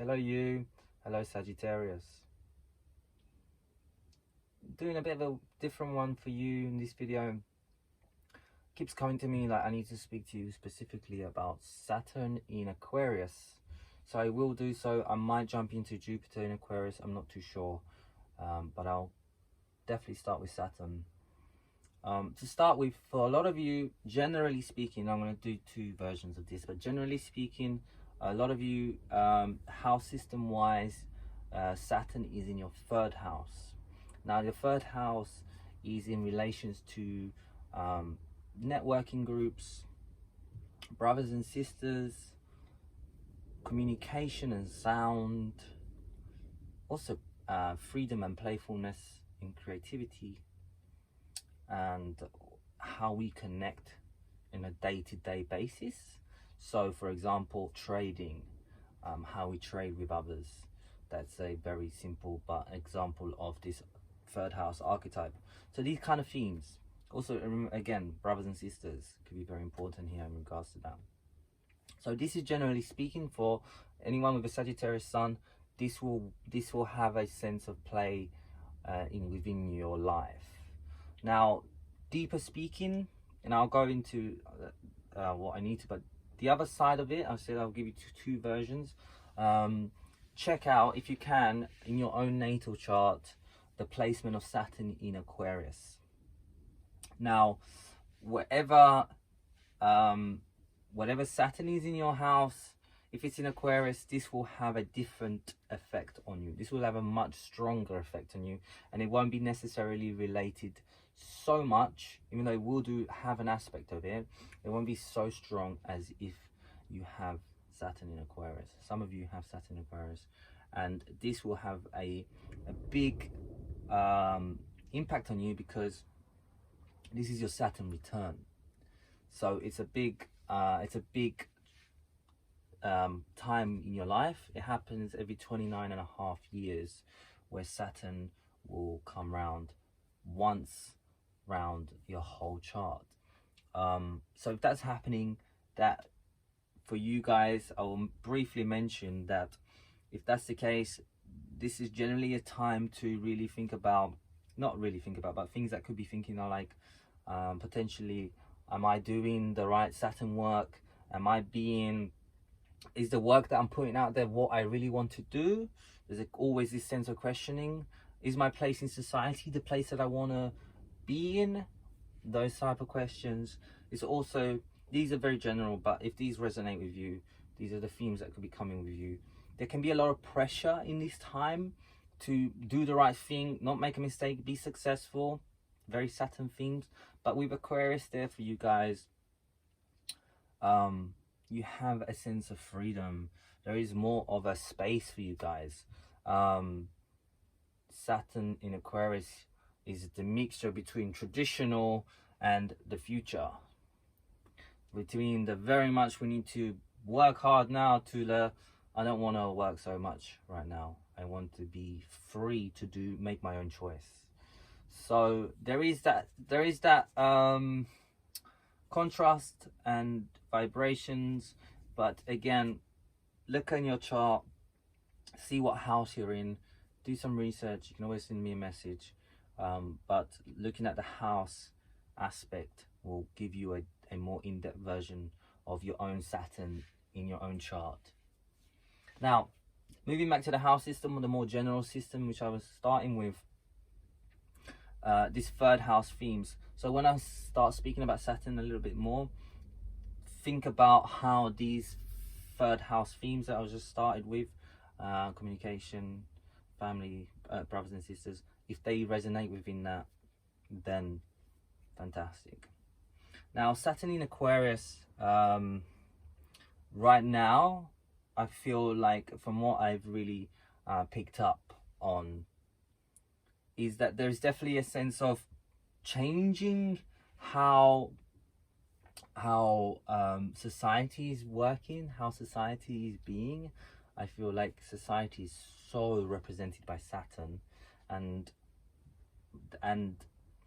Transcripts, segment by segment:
Hello you, hello Sagittarius. Doing a bit of a different one for you in this video. Keeps coming to me like I need to speak to you specifically about Saturn in Aquarius. So I will do so. I might jump into Jupiter in Aquarius, I'm not too sure. But I'll definitely start with Saturn. To start with, for a lot of you, generally speaking, I'm going to do two versions of this, but generally speaking, a lot of you, house system wise, Saturn is in your third house. Now your third house is in relations to networking groups, brothers and sisters, communication and sound, also freedom and playfulness and creativity, and how we connect in a day-to-day basis. So for example, trading, how we trade with others. That's a very simple but example of this third house archetype. So these kind of themes. Also, again, brothers and sisters could be very important here in regards to that. So this is generally speaking for anyone with a Sagittarius sun. This will have a sense of play within your life. Now, deeper speaking, and I'll go into what I need to, but the other side of it, I said I'll give you two versions. Check out, if you can, in your own natal chart, the placement of Saturn in Aquarius. Now, whatever Saturn is in your house, if it's in Aquarius, this will have a different effect on you. This will have a much stronger effect on you, and it won't be necessarily related so much, even though it will have an aspect of it. It won't be so strong as if you have Saturn in Aquarius. Some of you have Saturn in Aquarius, and this will have a big impact on you because this is your Saturn return. So it's a big time in your life. It happens every 29.5 years, where Saturn will come round once round your whole chart. So if that's happening, that for you guys, I will briefly mention that if that's the case, this is generally a time to really think about, not really think about, but things that could be thinking are like, potentially, am I doing the right Saturn work? Is the work that I'm putting out there what I really want to do? There's always this sense of questioning. Is my place in society the place that I want to be in? Those type of questions. It's also, these are very general, but if these resonate with you, these are the themes that could be coming with you. There can be a lot of pressure in this time to do the right thing, not make a mistake, be successful. Very Saturn themes. But with Aquarius there for you guys, you have a sense of freedom. There is more of a space for you guys. Saturn in Aquarius is the mixture between traditional and the future. Between the very much we need to work hard now to the I don't want to work so much right now. I want to be free to make my own choice. So there is that contrast and vibrations. But again, look in your chart, see what house you're in, do some research. You can always send me a message, but looking at the house aspect will give you a more in-depth version of your own Saturn in your own chart. Now, moving back to the house system, or the more general system, which I was starting with, this third house themes. So when I start speaking about Saturn a little bit more, think about how these third house themes that I was just started with, communication, family, brothers and sisters, if they resonate within that, then fantastic. Now, Saturn in Aquarius, right now, I feel like from what I've really picked up on, is that there's definitely a sense of changing how society is working, how society is being. I feel like society is so represented by Saturn, and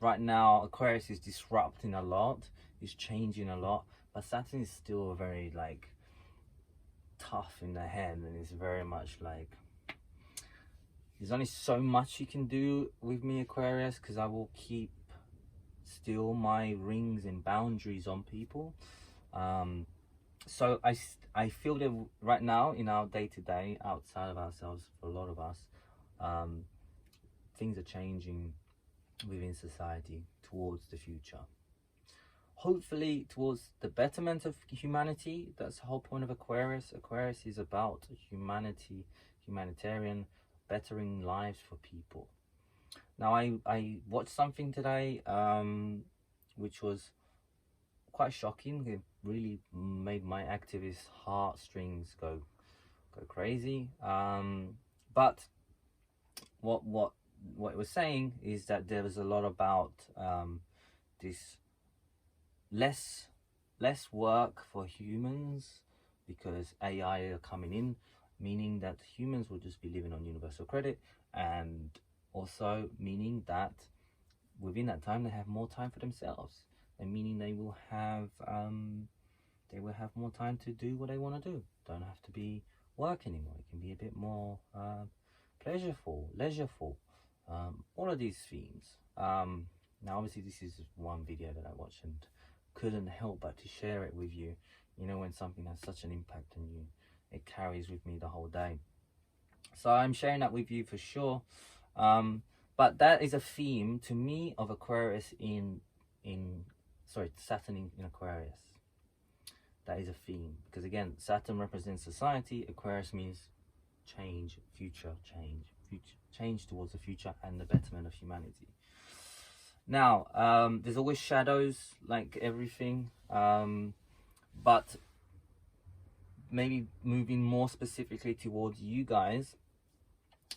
right now Aquarius is disrupting a lot, is changing a lot, but Saturn is still very like tough in the head, and it's very much like there's only so much you can do with me, Aquarius, because I will keep still my rings and boundaries on people. So I feel that right now in our day-to-day, outside of ourselves, for a lot of us, things are changing within society towards the future. Hopefully towards the betterment of humanity. That's the whole point of Aquarius. Aquarius is about humanity, humanitarian, bettering lives for people. Now I watched something today which was quite shocking. It really made my activist heartstrings go crazy. But what it was saying is that there was a lot about this less work for humans because AI are coming in, meaning that humans will just be living on universal credit, and also meaning that within that time they have more time for themselves, and meaning they will have more time to do what they want to do. Don't have to be work anymore. It can be a bit more pleasureful, leisureful, all of these themes. Now obviously this is one video that I watched and couldn't help but to share it with you. You know, when something has such an impact on you, it carries with me the whole day. So I'm sharing that with you for sure. But that is a theme to me of Aquarius Saturn in Aquarius. That is a theme, because again, Saturn represents society, Aquarius means change, future, change towards the future and the betterment of humanity. Now, there's always shadows, like everything, but maybe moving more specifically towards you guys,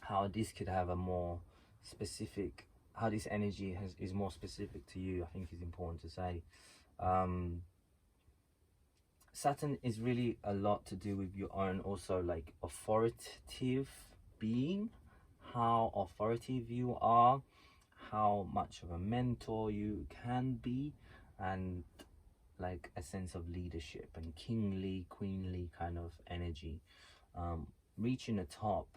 how this could have a more specific, how this energy is more specific to you, I think is important to say. Saturn is really a lot to do with your own also like authoritative being, how authoritative you are, how much of a mentor you can be, and like a sense of leadership and kingly, queenly kind of energy. Reaching the top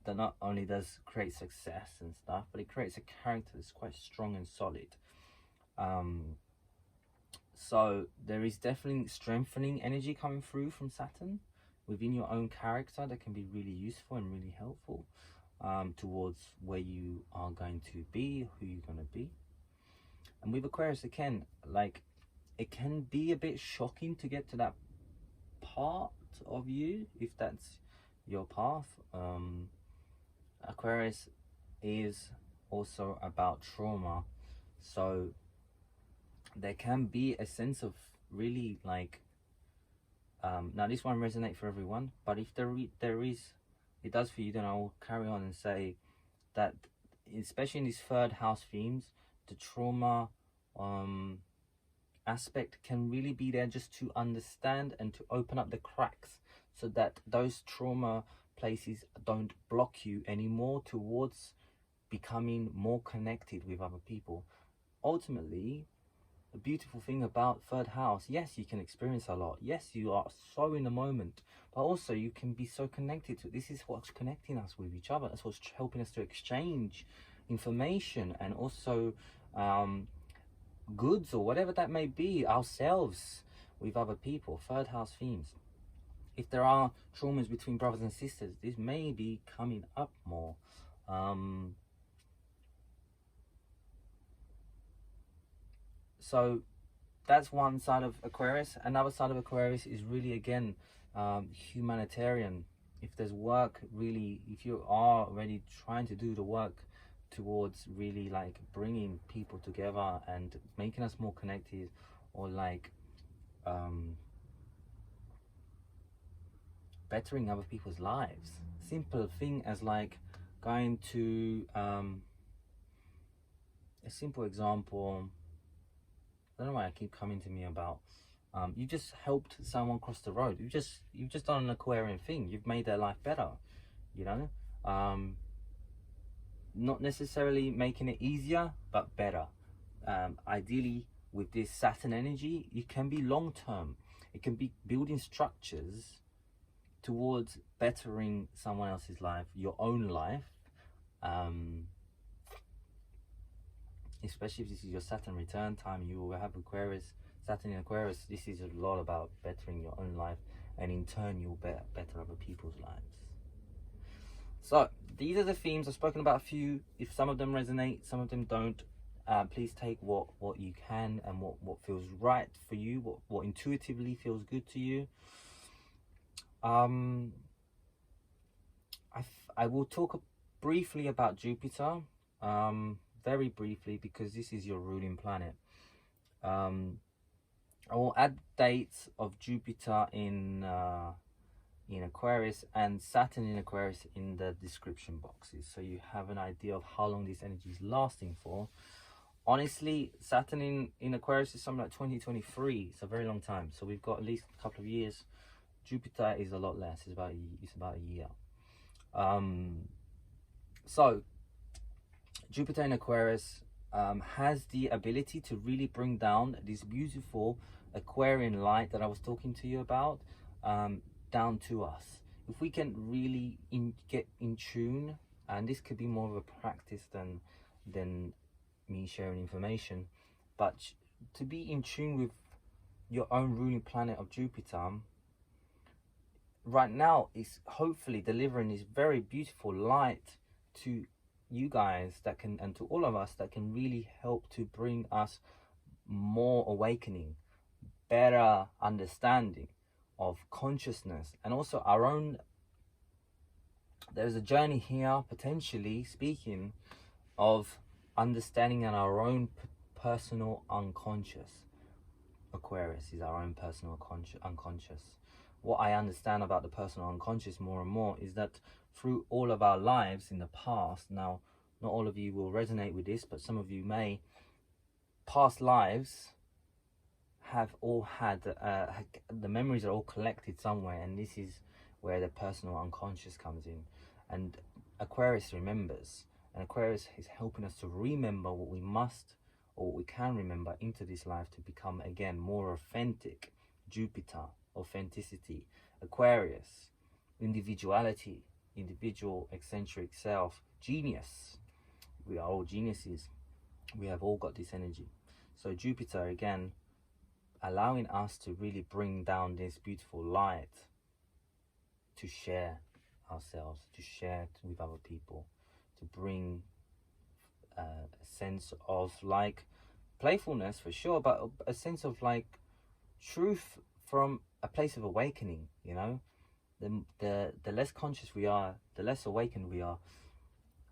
that not only does create success and stuff, but it creates a character that's quite strong and solid. So there is definitely strengthening energy coming through from Saturn within your own character that can be really useful and really helpful towards where you are going to be, who you're going to be. And with Aquarius, again, like, it can be a bit shocking to get to that part of you, if that's your path. Aquarius is also about trauma, so there can be a sense of really like now this won't resonate for everyone, but if there is, it does for you, then I'll carry on and say that especially in these third house themes, the trauma aspect can really be there just to understand and to open up the cracks so that those trauma places don't block you anymore towards becoming more connected with other people. Ultimately, the beautiful thing about third house, yes, you can experience a lot, yes, you are so in the moment, but also you can be so connected to, this is what's connecting us with each other, that's what's helping us to exchange information and also goods or whatever that may be, ourselves with other people. Third house themes, if there are traumas between brothers and sisters, this may be coming up more. So that's one side of Aquarius. Another side of Aquarius is really, again, humanitarian. If there's work, really, if you are already trying to do the work towards really like bringing people together and making us more connected, or like bettering other people's lives. Simple thing as like going to a simple example, I don't know why I keep coming to me about you just helped someone cross the road. You've just done an Aquarian thing. You've made their life better, you know. Not necessarily making it easier, but better. Ideally, with this Saturn energy, it can be long term. It can be building structures towards bettering someone else's life, your own life, especially if this is your Saturn return time. You will have Aquarius, Saturn in Aquarius. This is a lot about bettering your own life, and in turn you'll better other people's lives. So these are the themes. I've spoken about a few. If some of them resonate, some of them don't, please take what you can and what feels right for you, what intuitively feels good to you. I will talk briefly about Jupiter, very briefly, because this is your ruling planet. I will add dates of Jupiter in Aquarius and Saturn in Aquarius in the description boxes, so you have an idea of how long this energy is lasting for. Honestly, Saturn in Aquarius is something like 2023. It's a very long time, so we've got at least a couple of years. Jupiter is a lot less. It's about a year. So Jupiter in Aquarius has the ability to really bring down this beautiful Aquarian light that I was talking to you about, down to us. If we can really get in tune, and this could be more of a practice than me sharing information, but to be in tune with your own ruling planet of Jupiter right now is hopefully delivering this very beautiful light to you guys that can, and to all of us, that can really help to bring us more awakening, better understanding of consciousness, and also our own. There's a journey here, potentially speaking, of understanding in our own personal unconscious. Aquarius is our own personal unconscious. What I understand about the personal unconscious more and more is that through all of our lives in the past, now not all of you will resonate with this, but some of you may, past lives have all had the memories are all collected somewhere, and this is where the personal unconscious comes in. And Aquarius remembers, and Aquarius is helping us to remember what we must, or what we can remember into this life, to become again more authentic. Jupiter, authenticity. Aquarius, individuality, individual eccentric self, genius. We are all geniuses. We have all got this energy. So Jupiter again, allowing us to really bring down this beautiful light, to share ourselves, to share with other people, to bring a sense of like playfulness for sure, but a sense of like truth from a place of awakening. You know, the less conscious we are, the less awakened we are,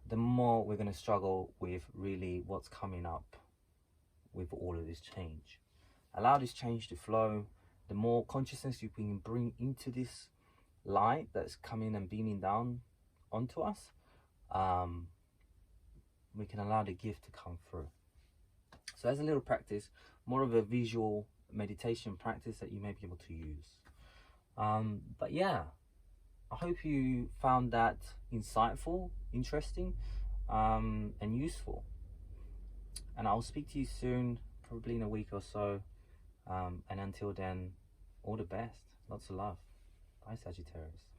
the more we're going to struggle with really what's coming up with all of this change. Allow this change to flow. The more consciousness you can bring into this light that's coming and beaming down onto us, we can allow the gift to come through. So as a little practice, more of a visual meditation practice that you may be able to use. But yeah, I hope you found that insightful, interesting, and useful. And I'll speak to you soon, probably in a week or so. And until then, all the best. Lots of love. Bye, Sagittarius.